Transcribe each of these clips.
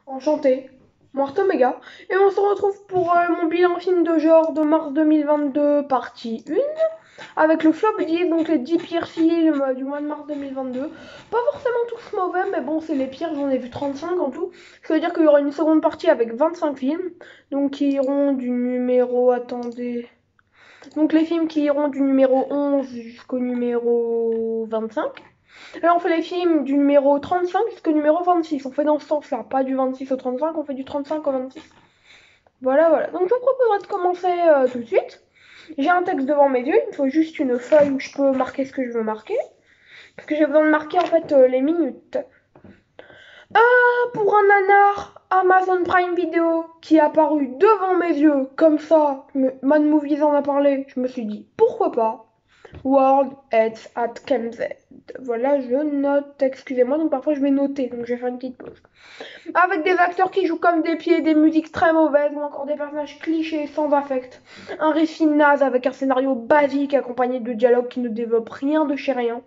Enchanté, moi Omega, et on se retrouve pour mon bilan film de genre de mars 2022, partie 1, avec le flop 10, donc les 10 pires films du mois de mars 2022. Pas forcément tous mauvais, mais bon, c'est les pires, j'en ai vu 35 en tout. Ça veut dire qu'il y aura une seconde partie avec 25 films, donc qui iront du numéro, attendez, donc les films qui iront du numéro 11 jusqu'au numéro 25. Là, on fait les films du numéro 35 jusqu'au numéro 26. On fait dans ce sens-là, pas du 26 au 35, on fait du 35 au 26. Voilà, voilà. Donc, je vous proposerai de commencer tout de suite. J'ai un texte devant mes yeux, il me faut juste une feuille où je peux marquer ce que je veux marquer. Parce que j'ai besoin de marquer en fait les minutes. Pour un nanar, Amazon Prime Video qui est apparu devant mes yeux, comme ça, Mad Movies en a parlé, je me suis dit pourquoi pas. World Ends at KMZ. Voilà, je note, excusez-moi, donc parfois je vais noter, donc je vais faire une petite pause. Avec des acteurs qui jouent comme des pieds, des musiques très mauvaises, ou encore des personnages clichés sans affect. Un récit naze avec un scénario basique accompagné de dialogues qui ne développent rien de chez rien.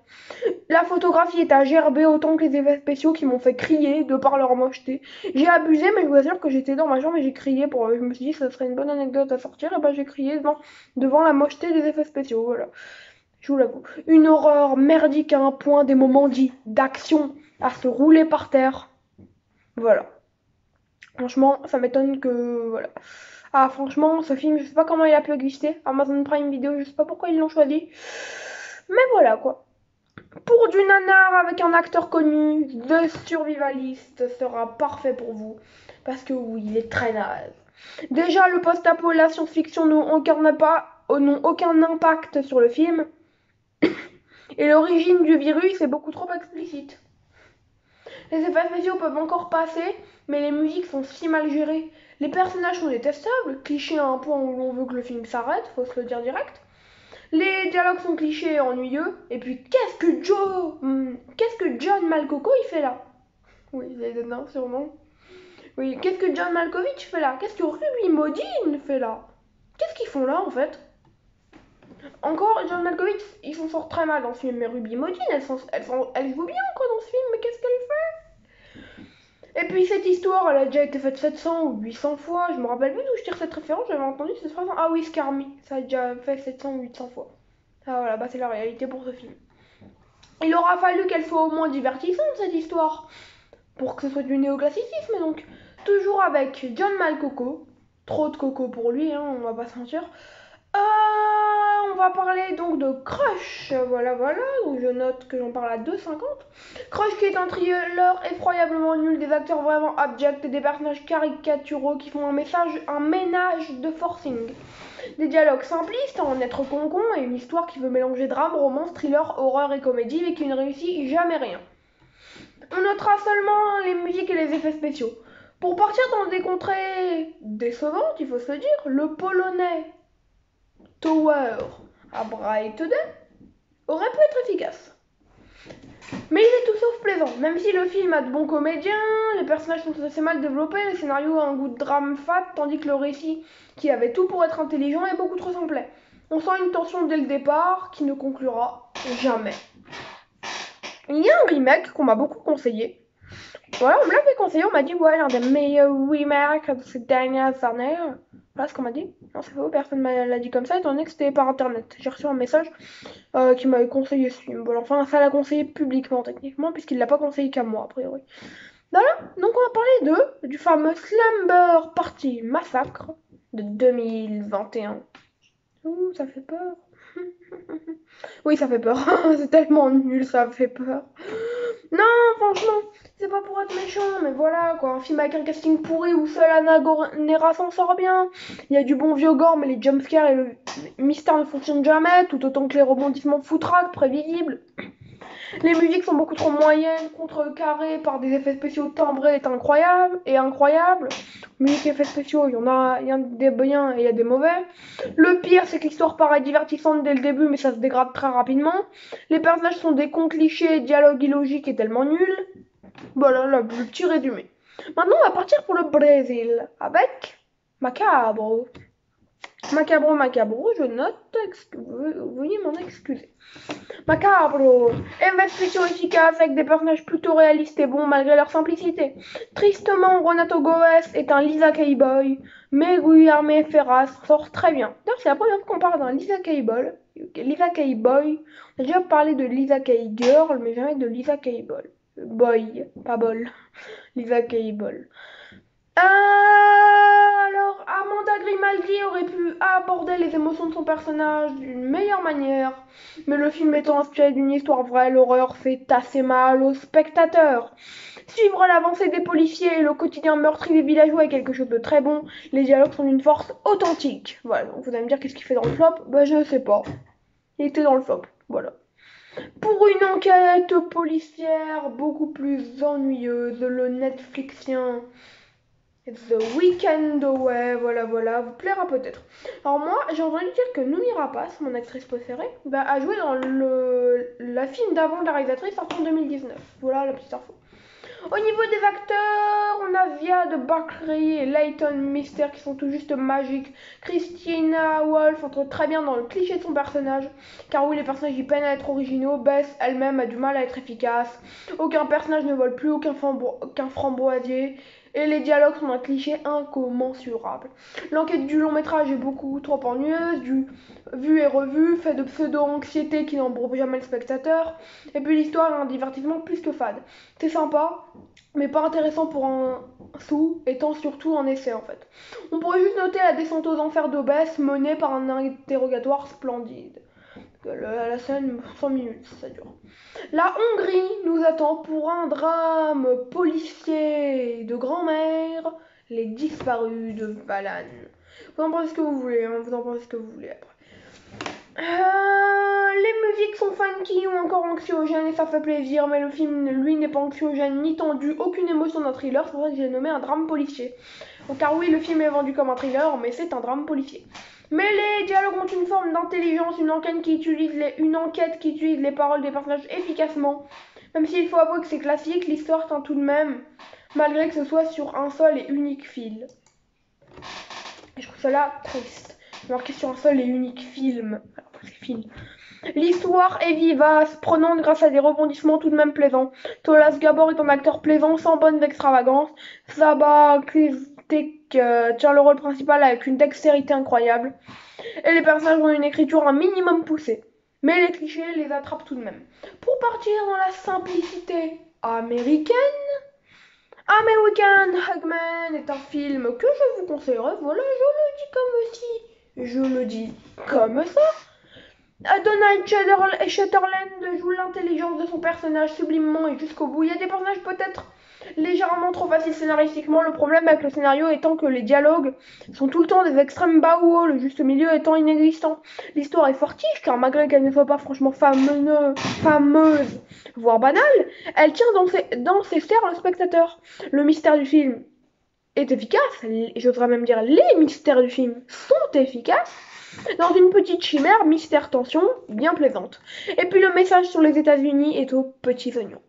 La photographie est à gerber autant que les effets spéciaux qui m'ont fait crier de par leur mocheté. J'ai abusé, mais je vous assure que j'étais dans ma chambre et j'ai crié pour. Je me suis dit que ça serait une bonne anecdote à sortir, et ben j'ai crié devant la mocheté des effets spéciaux, voilà. Je vous l'avoue. Une horreur merdique à un point, des moments dits d'action à se rouler par terre. Voilà. Franchement, ça m'étonne que. Voilà. Ah, franchement, ce film, je sais pas comment il a pu exister. Amazon Prime Video, je sais pas pourquoi ils l'ont choisi. Mais voilà quoi. Pour du nanar avec un acteur connu, The Survivalist sera parfait pour vous. Parce que oui, il est très naze. Déjà, le post-apo et la science-fiction n'ont aucun impact sur le film. Et l'origine du virus est beaucoup trop explicite. Les effets spéciaux peuvent encore passer, mais les musiques sont si mal gérées. Les personnages sont détestables, clichés à un point où l'on veut que le film s'arrête, faut se le dire direct. Les dialogues sont clichés et ennuyeux. Et puis qu'est-ce que John Malcoco il fait là? Oui, il est nain sûrement. Oui, qu'est-ce que John Malkovich fait là? Qu'est-ce que Ruby Modine fait là? Qu'est-ce qu'ils font là en fait? Encore John Malkovich, il s'en sort très mal dans ce film, mais Ruby Modine, elle joue bien quoi dans ce film, mais qu'est-ce qu'elle fait? Et puis cette histoire, elle a déjà été faite 700 ou 800 fois, je me rappelle plus d'où je tire cette référence, j'avais entendu cette phrase. Ah oui, Scarmy, ça a déjà fait 700 ou 800 fois. Ah voilà, bah c'est la réalité pour ce film. Il aura fallu qu'elle soit au moins divertissante cette histoire, pour que ce soit du néoclassicisme donc. Toujours avec John Malcoco, trop de coco pour lui, hein, on va pas se mentir. On va parler donc de Crush, voilà, où je note que j'en parle à 2,50. Crush qui est un thriller effroyablement nul, des acteurs vraiment abjects et des personnages caricaturaux qui font un ménage de forcing. Des dialogues simplistes, en être concon et une histoire qui veut mélanger drame, romance, thriller, horreur et comédie mais qui ne réussit jamais rien. On notera seulement les musiques et les effets spéciaux. Pour partir dans des contrées décevantes, il faut se le dire, le polonais Tower à Brighton aurait pu être efficace. Mais il est tout sauf plaisant, même si le film a de bons comédiens, les personnages sont assez mal développés, le scénario a un goût de drame fat, tandis que le récit, qui avait tout pour être intelligent, est beaucoup trop simplet. On sent une tension dès le départ qui ne conclura jamais. Il y a un remake qu'on m'a beaucoup conseillé. Voilà, on me l'avait conseillé, on m'a dit ouais, l'un des meilleurs remakes de ces dernières années. Voilà ce qu'on m'a dit. Non, c'est faux, personne ne l'a dit comme ça, étant donné que c'était par internet. J'ai reçu un message qui m'avait conseillé ce film. Bon, enfin, ça l'a conseillé publiquement, techniquement, puisqu'il l'a pas conseillé qu'à moi, a priori. Voilà, donc on va parler du fameux Slumber Party Massacre de 2021. Ouh, ça fait peur. Oui, ça fait peur. C'est tellement nul, ça fait peur. Non, franchement, c'est pas pour être méchant, mais voilà, quoi. Un film avec un casting pourri où seule Anna Nera s'en sort bien. Il y a du bon vieux gore, mais les jumpscares et le mystère ne fonctionnent jamais, tout autant que les rebondissements foutraques, prévisibles. Les musiques sont beaucoup trop moyennes, contrecarrées par des effets spéciaux timbrés incroyables. Musique et effets spéciaux, il y a des biens et il y a des mauvais. Le pire, c'est que l'histoire paraît divertissante dès le début, mais ça se dégrade très rapidement. Les personnages sont des cons clichés, dialogue illogique et tellement nuls. Voilà le petit résumé. Maintenant, on va partir pour le Brésil avec Macabro. Macabro, macabro, je note, veuillez m'en excuser. Macabro, investigation efficace avec des personnages plutôt réalistes et bons malgré leur simplicité. Tristement, Renato Goes est un Lisa K-boy, mais Guillermo Ferraz sort très bien. D'ailleurs, c'est la première fois qu'on parle d'un Lisa K-boy. Lisa K-boy, on a déjà parlé de Lisa K-girl, mais jamais de Lisa K-boy. Boy, pas bol. Lisa K-boy. Alors, Amanda Grimaldi aurait pu aborder les émotions de son personnage d'une meilleure manière, mais le film étant inspiré d'une histoire vraie, l'horreur fait assez mal aux spectateurs. Suivre l'avancée des policiers et le quotidien meurtri des villageois est quelque chose de très bon, les dialogues sont d'une force authentique. Voilà, donc vous allez me dire qu'est-ce qu'il fait dans le flop? Bah je sais pas. Il était dans le flop, voilà. Pour une enquête policière beaucoup plus ennuyeuse, le Netflixien The Weekend Away, voilà, vous plaira peut-être. Alors moi, j'ai entendu dire que Noomi Rapace, mon actrice préférée, a joué dans la film d'avant de la réalisatrice, sorti en 2019. Voilà la petite info. Au niveau des acteurs, on a Ziad Bakri et Leighton Mister qui sont tout juste magiques. Christina Wolf entre très bien dans le cliché de son personnage, car oui, les personnages y peinent à être originaux. Bess elle-même a du mal à être efficace. Aucun personnage ne vole plus aucun framboisier. Et les dialogues sont un cliché incommensurable. L'enquête du long métrage est beaucoup trop ennuyeuse, du vu et revu, fait de pseudo-anxiété qui n'embrouille jamais le spectateur. Et puis l'histoire est un divertissement plus que fade. C'est sympa, mais pas intéressant pour un sou, étant surtout un essai en fait. On pourrait juste noter la descente aux enfers d'Obès menée par un interrogatoire splendide. La scène, 100 minutes, ça dure. La Hongrie nous attend pour un drame policier de grand-mère, les disparus de Valan. Vous en pensez ce que vous voulez, hein, vous en pensez ce que vous voulez après. Les musiques sont funky ou encore anxiogènes et ça fait plaisir, mais le film, lui, n'est pas anxiogène ni tendu, aucune émotion d'un thriller, c'est pour ça que j'ai nommé un drame policier. Donc, car oui, le film est vendu comme un thriller, mais c'est un drame policier. Mais les dialogues ont une forme d'intelligence, une enquête qui utilise les paroles des personnages efficacement. Même s'il faut avouer que c'est classique, l'histoire tient tout de même, malgré que ce soit sur un seul et unique fil. Et je trouve cela triste. Marqué sur un seul et unique film. Alors, c'est film. L'histoire est vivace, prenante grâce à des rebondissements tout de même plaisants. Tolas Gabor est un acteur plaisant, sans bonnes extravagances. Saba Kristek tient le rôle principal avec une dextérité incroyable. Et les personnages ont une écriture un minimum poussée. Mais les clichés les attrapent tout de même. Pour partir dans la simplicité américaine, American Hugman est un film que je vous conseillerais. Voilà, je le dis comme ça. Donald Sutherland joue l'intelligence de son personnage sublimement et jusqu'au bout. Il y a des personnages peut-être légèrement trop faciles scénaristiquement. Le problème avec le scénario étant que les dialogues sont tout le temps des extrêmes bas ou hauts, le juste milieu étant inexistant. L'histoire est fortiche car malgré qu'elle ne soit pas franchement fameuse, voire banale, elle tient dans ses serres le spectateur. Le mystère du film est efficace, j'oserais même dire les mystères du film sont efficaces, dans une petite chimère mystère tension bien plaisante. Et puis le message sur les États-Unis est aux petits oignons.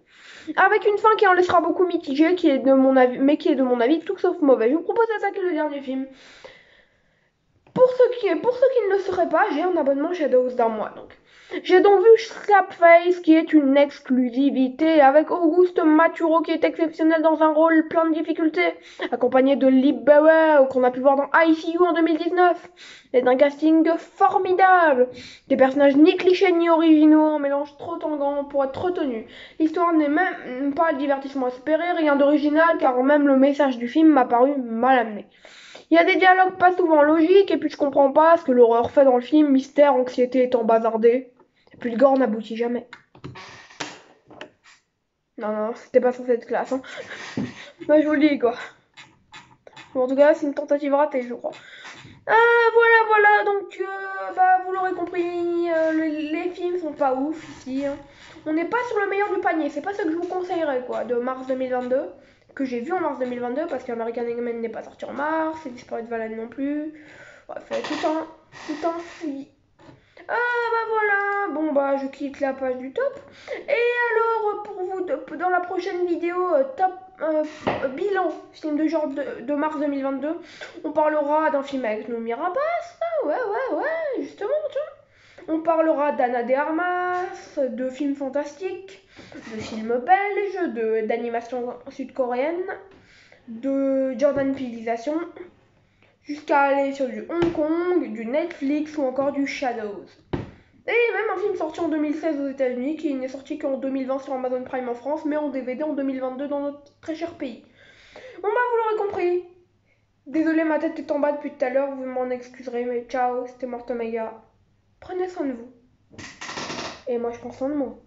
Avec une fin qui en laissera beaucoup mitigée, mais qui est de mon avis tout sauf mauvais. Je vous propose d'attaquer le dernier film. Pour ceux qui ne le seraient pas, j'ai un abonnement Shadows d'un mois donc. J'ai donc vu Slapface qui est une exclusivité avec Auguste Maturo qui est exceptionnel dans un rôle plein de difficultés, accompagné de Lip Bauer qu'on a pu voir dans ICU en 2019, et d'un casting formidable, des personnages ni clichés ni originaux, un mélange trop tangant pour être retenu. L'histoire n'est même pas le divertissement espéré, rien d'original car même le message du film m'a paru mal amené. Il y a des dialogues pas souvent logiques, et puis je comprends pas ce que l'horreur fait dans le film, mystère, anxiété étant bazardé. Et puis le gore n'aboutit jamais. Non, c'était pas censé être classe, hein. Moi je vous le dis, quoi. Bon, en tout cas, c'est une tentative ratée, je crois. Voilà, donc, vous l'aurez compris, les films sont pas ouf ici, hein. On n'est pas sur le meilleur du panier, c'est pas ce que je vous conseillerais, quoi, de mars 2022. Que j'ai vu en mars 2022 parce qu'American Eggman n'est pas sorti en mars, et Disparu de Valhalla non plus. Bref, tout un fouillis. Voilà, bon je quitte la page du top. Et alors pour vous dans la prochaine vidéo, top bilan, film de genre de mars 2022. On parlera d'un film avec Noomi Rapace, ouais, justement, tu vois. On parlera d'Anna de Armas, de films fantastiques, de films belges, d'animation sud-coréenne, de Jordan Peeleisation, jusqu'à aller sur du Hong Kong, du Netflix ou encore du Shadows. Et même un film sorti en 2016 aux États-Unis qui n'est sorti qu'en 2020 sur Amazon Prime en France, mais en DVD en 2022 dans notre très cher pays. Bon bah vous l'aurez compris. Désolé, ma tête est en bas depuis tout à l'heure, vous m'en excuserez, mais ciao, c'était Mortomega. Prenez soin de vous. Et moi je prends soin de moi.